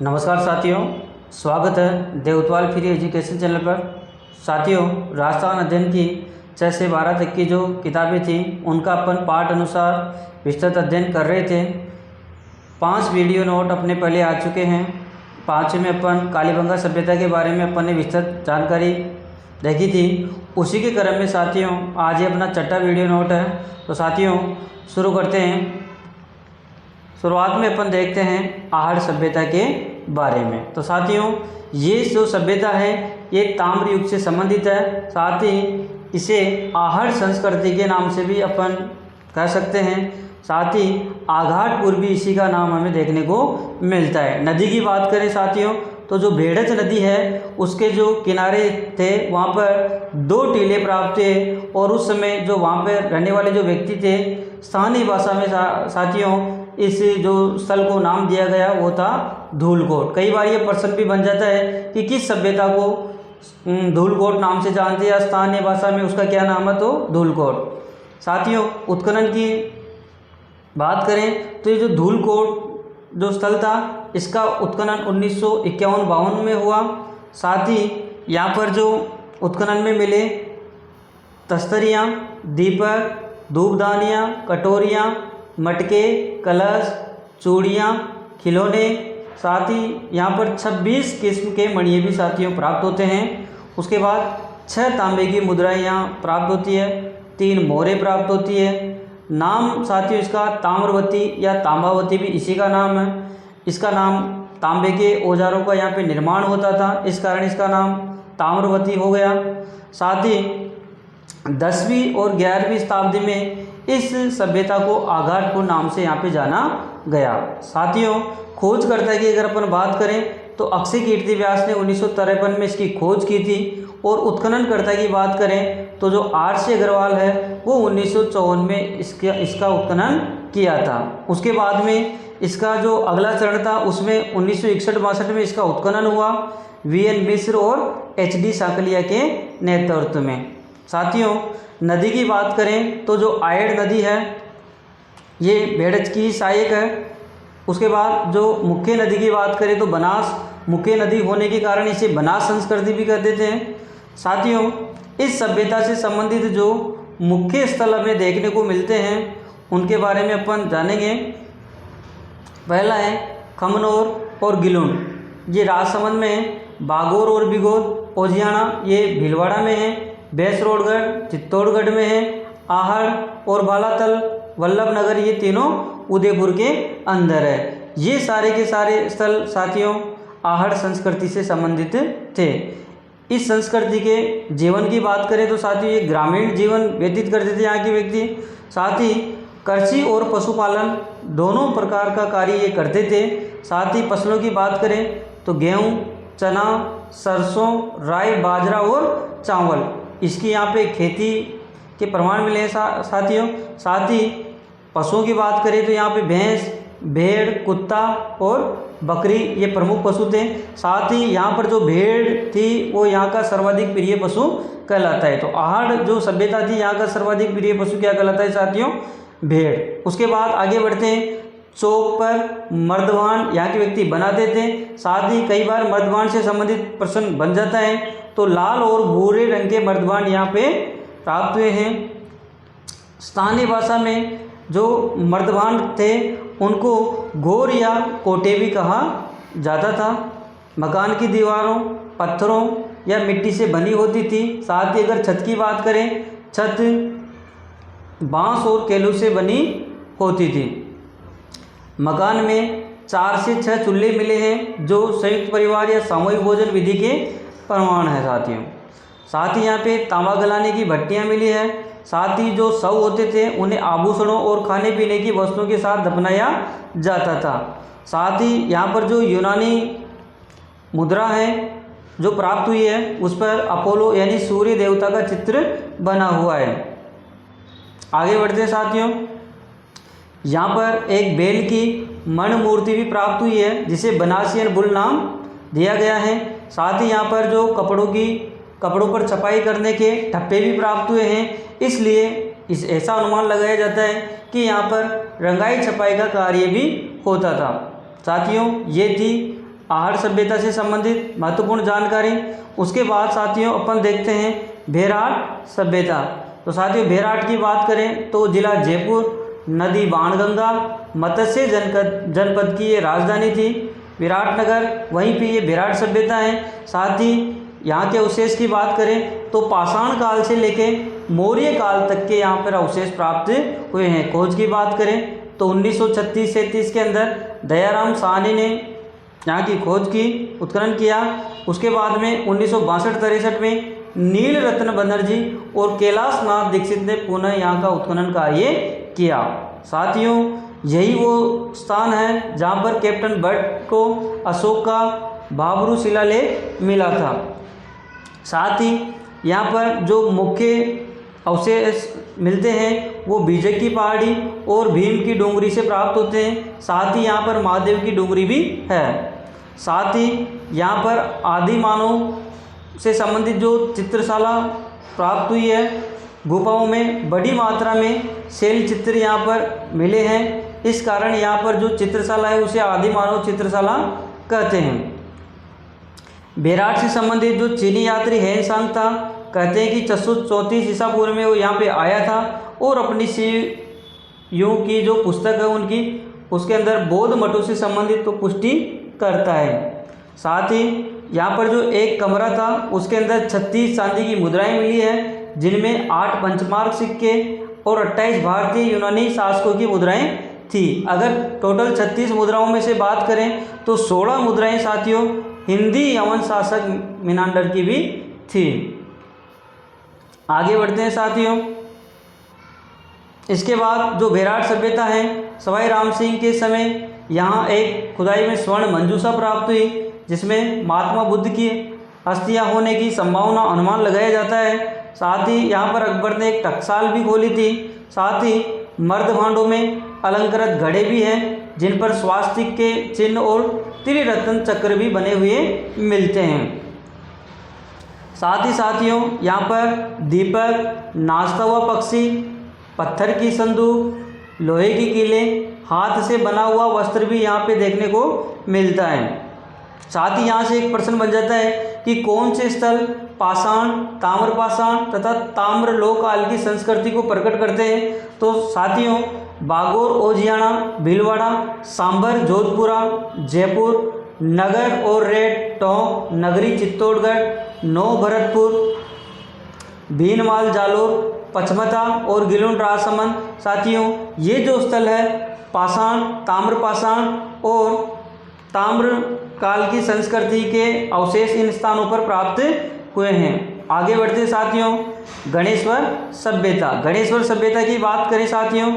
नमस्कार साथियों, स्वागत है देवतवाल फ्री एजुकेशन चैनल पर। साथियों, राजस्थान अध्ययन की 6 से 12 तक की जो किताबें थी उनका अपन पाठ अनुसार विस्तृत अध्ययन कर रहे थे। 5 वीडियो नोट अपने पहले आ चुके हैं। 5 में अपन कालीबंगा सभ्यता के बारे में अपन ने विस्तृत जानकारी देखी थी। उसी के क्रम में साथियों आज ये अपना 6ठा वीडियो नोट है। तो साथियों शुरू करते हैं। शुरुआत में अपन देखते हैं आहड़ सभ्यता के बारे में। तो साथियों ये जो सभ्यता है ये ताम्र युग से संबंधित है। साथ ही इसे आहड़ संस्कृति के नाम से भी अपन कह सकते हैं। साथ ही आघाटपुर भी इसी का नाम हमें देखने को मिलता है। नदी की बात करें साथियों तो जो भेड़च नदी है उसके जो किनारे थे वहाँ पर 2 टीले प्राप्त थे और उस समय जो वहाँ पर रहने वाले जो व्यक्ति थे स्थानीय भाषा में साथियों इस जो स्थल को नाम दिया गया वो था धूलकोट। कई बार ये प्रश्न भी बन जाता है कि किस सभ्यता को धूलकोट नाम से जानते हैं या स्थानीय भाषा में उसका क्या नाम है, तो धूलकोट। साथियों उत्खनन की बात करें तो ये जो धूलकोट जो स्थल था इसका उत्खनन 1951-52 में हुआ। साथ ही यहाँ पर जो उत्खनन में मिले तस्तरियाँ, दीपक, धूपदानियाँ, कटोरियाँ, मटके, कलश, चूड़ियाँ, खिलौने, साथ ही यहाँ पर 26 किस्म के मणिये भी साथियों प्राप्त होते हैं। उसके बाद 6 तांबे की मुद्राएं यहाँ प्राप्त होती है, 3 मोहरें प्राप्त होती है। नाम साथियों इसका ताम्रवती या तांबावती भी इसी का नाम है। इसका नाम तांबे के औजारों का यहाँ पे निर्माण होता था, इस कारण इसका नाम ताम्रवती हो गया। साथ ही 10वीं और 11वीं शताब्दी में इस सभ्यता को आघाटपुर नाम से यहाँ पे जाना गया। साथियों खोजकर्ता की अगर अपन बात करें तो अक्षय कीर्ति व्यास ने 1953 में इसकी खोज की थी और उत्खननकर्ता की बात करें तो जो आर.सी. अग्रवाल है वो 1954 में इसका उत्खनन किया था। उसके बाद में इसका जो अगला चरण था उसमें 1961-62 में इसका उत्खनन हुआ वी.एन. मिश्र और एच.डी. साकलिया के नेतृत्व में। साथियों नदी की बात करें तो जो आयड़ नदी है ये भेड़च की सहायक है। उसके बाद जो मुख्य नदी की बात करें तो बनास, मुख्य नदी होने के कारण इसे बनास संस्कृति भी कर देते हैं। साथियों इस सभ्यता से संबंधित जो मुख्य स्थल हमें देखने को मिलते हैं उनके बारे में अपन जानेंगे। पहला है खमनोर और गिलुंड, ये राजसमंद में है। बागोर और बिगोद ओजियाना ये भीलवाड़ा में है। भैंसरोडगढ़ चित्तौड़गढ़ में है। आहड़ और बालातल वल्लभनगर ये तीनों उदयपुर के अंदर है। ये सारे के सारे स्थल साथियों आहड़ संस्कृति से संबंधित थे। इस संस्कृति के जीवन की बात करें तो साथियों ये ग्रामीण जीवन व्यतीत करते थे यहाँ के व्यक्ति। साथ ही कृषि और पशुपालन दोनों प्रकार का कार्य ये करते थे। साथ ही फसलों की बात करें तो गेहूँ, चना, सरसों, राई, बाजरा और चावल इसकी यहाँ पे खेती के प्रमाण मिले हैं साथियों। साथ ही पशुओं की बात करें तो यहाँ पे भैंस, भेड़, कुत्ता और बकरी ये प्रमुख पशु थे। साथ ही यहाँ पर जो भेड़ थी वो यहाँ का सर्वाधिक प्रिय पशु कहलाता है। तो आहड़ जो सभ्यता थी यहाँ का सर्वाधिक प्रिय पशु क्या कहलाता है साथियों, भेड़। उसके बाद आगे बढ़ते हैं। चौक पर मर्दवान यहाँ के व्यक्ति बनाते थे। साथ ही कई बार मर्दवान से संबंधित प्रश्न बन जाता है तो लाल और भूरे रंग के मर्दवान यहाँ पे प्राप्त हुए हैं। स्थानीय भाषा में जो मर्दवान थे उनको गोर या कोटे भी कहा जाता था। मकान की दीवारों पत्थरों या मिट्टी से बनी होती थी। साथ ही अगर छत की बात करें छत बांस और केलू से बनी होती थी। मकान में 4 से 6 चूल्हे मिले हैं जो संयुक्त परिवार या सामूहिक भोजन विधि के प्रमाण है साथियों। साथ ही यहाँ पे तांबा गलाने की भट्टियाँ मिली है। साथ ही जो शव होते थे उन्हें आभूषणों और खाने पीने की वस्तुओं के साथ दफनाया जाता था। साथ ही यहाँ पर जो यूनानी मुद्रा है जो प्राप्त हुई है उस पर अपोलो यानी सूर्य देवता का चित्र बना हुआ है। आगे बढ़ते हैं साथियों। यहाँ पर एक बेल की मण मूर्ति भी प्राप्त हुई है जिसे बनासियन बुल नाम दिया गया है। साथ ही यहाँ पर जो कपड़ों पर छपाई करने के ठप्पे भी प्राप्त हुए हैं। इसलिए ऐसा अनुमान लगाया जाता है कि यहाँ पर रंगाई छपाई का कार्य भी होता था। साथियों ये थी आहड़ सभ्यता से संबंधित महत्वपूर्ण जानकारी। उसके बाद साथियों अपन देखते हैं बेराट सभ्यता। तो साथियों बेराट की बात करें तो जिला जयपुर, नदी बाणगंगा, मत्स्य जनपद की ये राजधानी थी विराटनगर, वहीं पे ये बेराट सभ्यता है। साथ ही यहाँ के अवशेष की बात करें तो पाषाण काल से लेके मौर्य काल तक के यहाँ पर अवशेष प्राप्त हुए हैं। खोज की बात करें तो 1936-37 के अंदर दयाराम साहनी ने यहाँ की खोज की, उत्खनन किया। उसके बाद में 1962-63 में नील रत्न बनर्जी और कैलाश नाथ दीक्षित ने पुनः यहाँ का उत्खनन कार्य किया। साथियों यही वो स्थान है जहाँ पर कैप्टन बट को अशोक का भाबरू शिलालेख मिला था। साथ ही यहाँ पर जो मुख्य अवशेष मिलते हैं वो बीजक की पहाड़ी और भीम की डोंगरी से प्राप्त होते हैं। साथ ही यहाँ पर महादेव की डोंगरी भी है। साथ ही यहाँ पर आदि मानव से संबंधित जो चित्रशाला प्राप्त हुई है, गुफाओं में बड़ी मात्रा में शैल चित्र यहाँ पर मिले हैं। इस कारण यहाँ पर जो चित्रशाला है उसे आदि मानव चित्रशाला कहते हैं। बेराट से संबंधित जो चीनी यात्री हेनसांग था, कहते हैं कि 634 ईसा पूर्व में वो यहाँ पे आया था और अपनी शिवयों की जो पुस्तक है उनकी, उसके अंदर बौद्ध मठों से संबंधित तो पुष्टि करता है। साथ ही यहाँ पर जो एक कमरा था उसके अंदर 36 चांदी की मुद्राएं मिली है, जिनमें 8 पंचमार्क सिक्के और 28 भारतीय यूनानी शासकों की मुद्राएं थी। अगर टोटल 36 मुद्राओं में से बात करें तो 16 मुद्राएं साथियों हिंदी यवन शासक मिनांडर की भी थी। आगे बढ़ते हैं साथियों। इसके बाद जो बेराट सभ्यता है, सवाई राम सिंह के समय यहाँ एक खुदाई में स्वर्ण मंजूषा प्राप्त हुई, जिसमें महात्मा बुद्ध की अस्थियाँ होने की संभावना अनुमान लगाया जाता है। साथ ही यहाँ पर अकबर ने एक टकसाल भी खोली थी। साथ ही मर्द भांडों में अलंकृत घड़े भी हैं, जिन पर स्वास्तिक के चिन्ह और त्रिरत्न चक्र भी बने हुए मिलते हैं। साथ ही साथियों यहाँ पर दीपक, नाचता हुआ पक्षी, पत्थर की संदूक, लोहे की कीलें, हाथ से बना हुआ वस्त्र भी यहाँ पे देखने को मिलता है। साथ ही यहाँ से एक प्रश्न बन जाता है कि कौन से स्थल पाषाण, ताम्र पाषाण तथा ताम्र लोह काल की संस्कृति को प्रकट करते हैं। तो साथियों बागोर ओजियाना, भीलवाड़ा, सांबर जोधपुरा, जयपुर, नगर और रेड टोंक, नगरी चित्तौड़गढ़, नौ भरतपुर, भीनमाल जालोर, पचमता और गिलुंड राजसमंद। साथियों ये जो स्थल है पाषाण, ताम्र पाषाण और ताम्र काल की संस्कृति के अवशेष इन स्थानों पर प्राप्त हुए हैं। आगे बढ़ते साथियों गणेश्वर सभ्यता। गणेश्वर सभ्यता की बात करें साथियों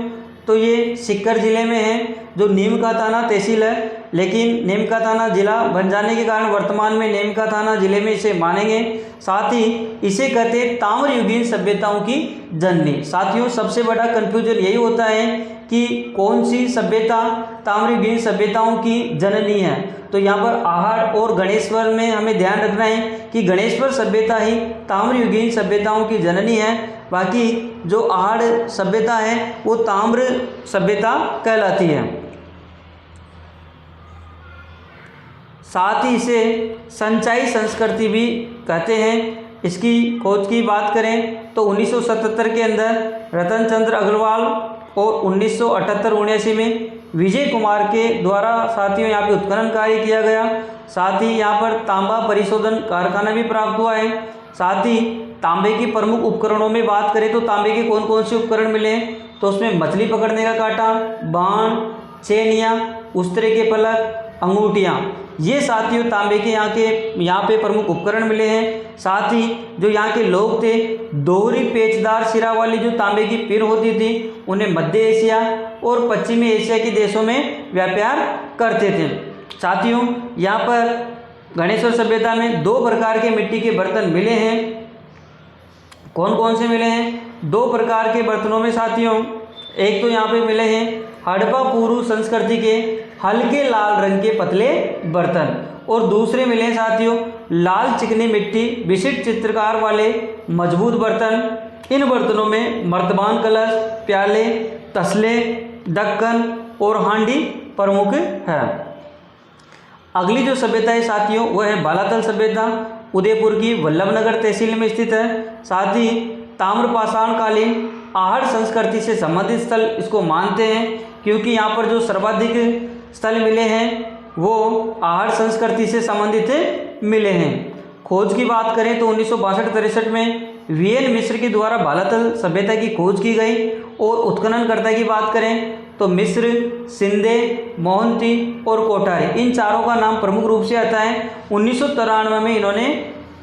तो ये सीकर जिले में है, जो नीम का थाना तहसील है, लेकिन नीम का थाना जिला बन जाने के कारण वर्तमान में नीम का थाना जिले में इसे मानेंगे। साथ ही इसे कहते हैं ताम्र युगीन सभ्यताओं की जननी। साथियों सबसे बड़ा कन्फ्यूजन यही होता है कि कौन सी सभ्यता ताम्र युगीन सभ्यताओं की जननी है। तो यहाँ पर आहड़ और गणेश्वर में हमें ध्यान रखना है कि गणेश्वर सभ्यता ही ताम्र युगीन सभ्यताओं की जननी है, बाकी जो आहड़ सभ्यता है वो ताम्र सभ्यता कहलाती है। साथ ही इसे संचाई संस्कृति भी कहते हैं। इसकी खोज की बात करें तो 1977 के अंदर रतन चंद्र अग्रवाल और 1978-79 में विजय कुमार के द्वारा साथियों यहाँ पे उत्खनन कार्य किया गया। साथ ही यहाँ पर तांबा परिशोधन कारखाना भी प्राप्त हुआ है। साथ ही तांबे की प्रमुख उपकरणों में बात करें तो तांबे के कौन कौन से उपकरण मिले हैं तो उसमें मछली पकड़ने का कांटा, बाण, चेनियाँ, उस्तरे के फलक, अंगूठियाँ, ये साथियों तांबे के यहाँ पे प्रमुख उपकरण मिले हैं। साथ ही जो यहाँ के लोग थे दोहरी पेचदार सिरा वाली जो तांबे की पिन होती थी उन्हें मध्य एशिया और पश्चिमी एशिया के देशों में व्यापार करते थे। साथियों यहाँ पर गणेश्वर सभ्यता में 2 प्रकार के मिट्टी के बर्तन मिले हैं। कौन कौन से मिले हैं? 2 प्रकार के बर्तनों में साथियों एक तो यहाँ पे मिले हैं हड़प्पा पूर्व संस्कृति के हल्के लाल रंग के पतले बर्तन, और दूसरे मिले साथियों लाल चिकनी मिट्टी विशिष्ट चित्रकार वाले मजबूत बर्तन। इन बर्तनों में मर्तबान, कलश, प्याले, तसले, ढक्कन और हांडी प्रमुख है। अगली जो सभ्यता है साथियों वह है बालातल सभ्यता, उदयपुर की वल्लभनगर तहसील में स्थित है। साथ ही ताम्रपाषाण कालीन आहड़ संस्कृति से संबंधित स्थल इसको मानते हैं, क्योंकि यहाँ पर जो सर्वाधिक स्थल मिले हैं वो आहड़ संस्कृति से संबंधित मिले हैं। खोज की बात करें तो 1962-63 में वीएन मिश्र के द्वारा बालातल सभ्यता की खोज की गई, और उत्खननकर्ता की बात करें तो मिश्र, सिंधे, मोहंती और कोठारी, इन चारों का नाम प्रमुख रूप से आता है। 1993 में इन्होंने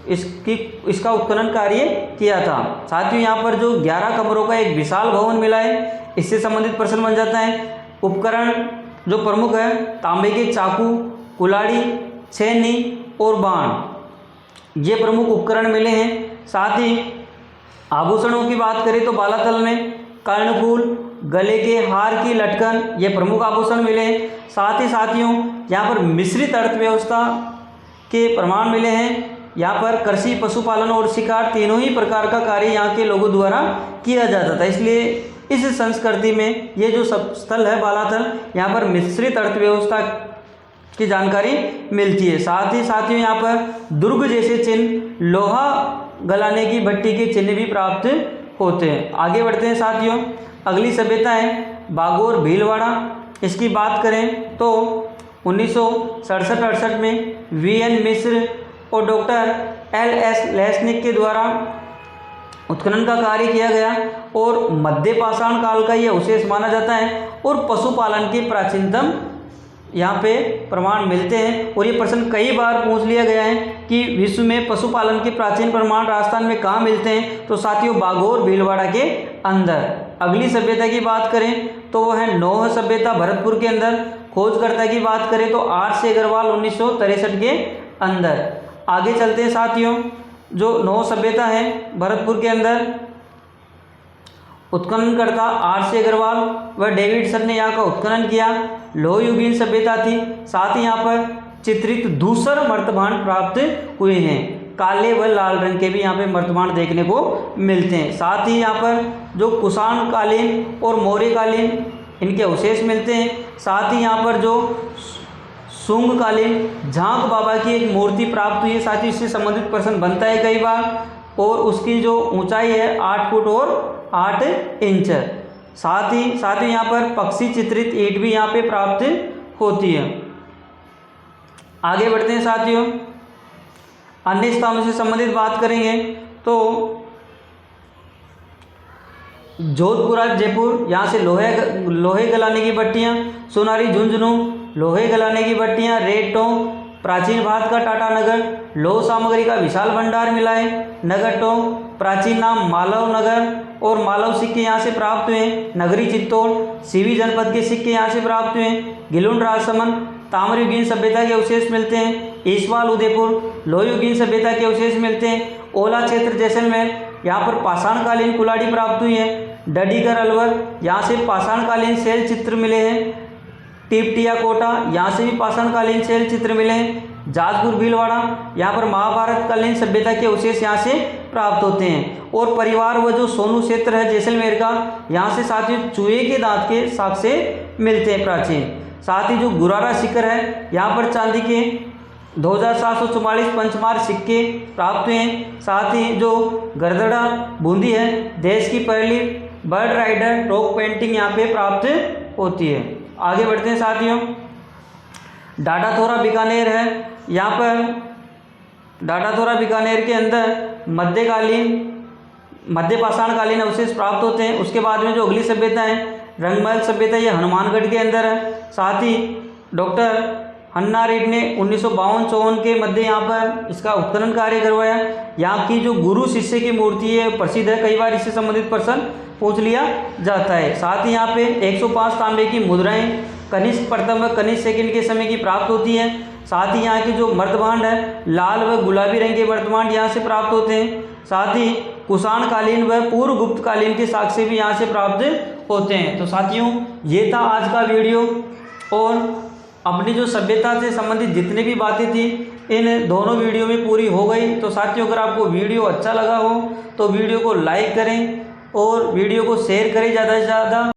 इसका उत्खनन कार्य किया था। साथ ही यहाँ पर जो 11 कमरों का एक विशाल भवन मिला है, इससे संबंधित प्रश्न बन जाता है। उपकरण जो प्रमुख है तांबे के चाकू, कुल्हाड़ी, छेनी और बाण, ये प्रमुख उपकरण मिले हैं। साथ ही आभूषणों की बात करें तो बालातल में कर्णफूल, गले के हार की लटकन, ये प्रमुख आभूषण मिले हैं। साथ ही साथियों यहाँ पर मिश्रित अर्थव्यवस्था के प्रमाण मिले हैं। यहाँ पर कृषि, पशुपालन और शिकार तीनों ही प्रकार का कार्य यहाँ के लोगों द्वारा किया जाता था, इसलिए इस संस्कृति में ये जो सब स्थल है बालातल, यहाँ पर मिश्रित अर्थव्यवस्था की जानकारी मिलती है। साथ ही साथियों यहाँ पर दुर्ग जैसे चिन्ह, लोहा गलाने की भट्टी के चिन्ह भी प्राप्त होते हैं। आगे बढ़ते हैं साथियों, अगली सभ्यता है बागोर भीलवाड़ा। इसकी बात करें तो 1967-68 में वीएन मिश्र और डॉक्टर एल.एस. लेस्निक के द्वारा उत्खनन का कार्य किया गया, और मध्य पाषाण काल का यह अवशेष माना जाता है, और पशुपालन के प्राचीनतम यहाँ पे प्रमाण मिलते हैं। और ये प्रश्न कई बार पूछ लिया गया है कि विश्व में पशुपालन के प्राचीन प्रमाण राजस्थान में कहाँ मिलते हैं, तो साथियों बागोर भीलवाड़ा के अंदर। अगली सभ्यता की बात करें तो वह है नौह सभ्यता, भरतपुर के अंदर। खोजकर्ता की बात करें तो आर.सी. अग्रवाल 1963 के अंदर। आगे चलते हैं साथियों, जो नौह सभ्यता है भरतपुर के अंदर, उत्खननकर्ता आर.सी. अग्रवाल व डेविडसन ने यहाँ का उत्खनन किया। लोहयुगीन सभ्यता थी। साथ ही यहाँ पर चित्रित धूसर मर्तभांड प्राप्त हुए हैं, काले व लाल रंग के भी यहाँ पे मर्तभांड देखने को मिलते हैं। साथ ही यहाँ पर जो कुषाण कालीन और मौर्य कालीन, इनके अवशेष मिलते हैं। साथ ही यहाँ पर जो शुंग कालीन झांक बाबा की एक मूर्ति प्राप्त हुई है। साथ ही इससे संबंधित प्रश्न बनता है कई बार, और उसकी जो ऊंचाई है 8 फुट और 8 इंच। साथ ही यहाँ पर पक्षी चित्रित ईंट भी यहाँ पे प्राप्त होती है। आगे बढ़ते हैं साथियों, अन्य स्थानों से संबंधित बात करेंगे तो जोधपुरा जयपुर, यहाँ से लोहे गलाने की भट्टियाँ, सोनारी झुंझुनू लोहे गलाने की भट्टियाँ, रेड टोंक प्राचीन भारत का टाटानगर, लौह सामग्री का विशाल भंडार मिला है। नगर टोंक प्राचीन नाम मालव नगर, और मालव सिक्के यहाँ से प्राप्त हुए। नगरी चित्तौड़ सीवी जनपद के सिक्के यहाँ से प्राप्त हुए। गिलुंड राजसमंद ताम्रयुगीन सभ्यता के अवशेष मिलते हैं। ईसवाल उदयपुर लोहयुगीन सभ्यता के अवशेष मिलते हैं। ओला क्षेत्र जैसलमेर, यहाँ पर पाषाणकालीन कुल्हाड़ी प्राप्त हुई है। डडीगर अलवर, यहाँ से पाषाणकालीन शैल चित्र मिले हैं। टिपटिया कोटा, यहाँ से भी पाषाणकालीन शैल चित्र मिले हैं। जाजपुर भीलवाड़ा, यहाँ पर महाभारत कालीन सभ्यता के अवशेष यहाँ से प्राप्त होते हैं। और परिवार व जो सोनू क्षेत्र है जैसलमेर का, यहाँ से साथ ही चूहे के दांत के साक्ष्य मिलते हैं प्राचीन। साथ ही जो गुरारा शिखर है, यहाँ पर चांदी के 2744 पंचमार सिक्के प्राप्त हुए हैं। साथ ही जो गरदड़ा बूंदी है, देश की पहली बर्ड राइडर रॉक पेंटिंग यहाँ पे प्राप्त होती है। आगे बढ़ते हैं साथियों, डाडाथोरा बीकानेर है। यहाँ पर डाडाथोरा बीकानेर के अंदर मध्य पाषाणकालीन अवशेष प्राप्त होते हैं। उसके बाद में जो अगली सभ्यता है रंगमहल सभ्यता, ये हनुमानगढ़ के अंदर है। साथ ही डॉक्टर हन्ना रेड्डी ने 1952-54 के मध्य यहाँ पर इसका उत्खनन कार्य करवाया। यहाँ की जो गुरु शिष्य की मूर्ति है प्रसिद्ध है, कई बार इससे संबंधित प्रश्न पूछ लिया जाता है। साथ ही यहाँ पे 105 तांबे की मुद्राएं कनिष्क प्रथम व कनिष्क सेकंड के समय की प्राप्त होती हैं। साथ ही यहाँ के जो मर्तभांड है लाल व गुलाबी रंग के मर्तभांड यहाँ से प्राप्त होते हैं। साथ ही कुषाण कालीन व पूर्व गुप्त कालीन के साक्ष्य भी यहाँ से प्राप्त होते हैं। तो साथियों ये था आज का वीडियो, और अपनी जो सभ्यता से संबंधित जितनी भी बातें थी इन दोनों वीडियो में पूरी हो गई। तो साथियों अगर आपको वीडियो अच्छा लगा हो तो वीडियो को लाइक करें और वीडियो को शेयर करें ज़्यादा से ज़्यादा।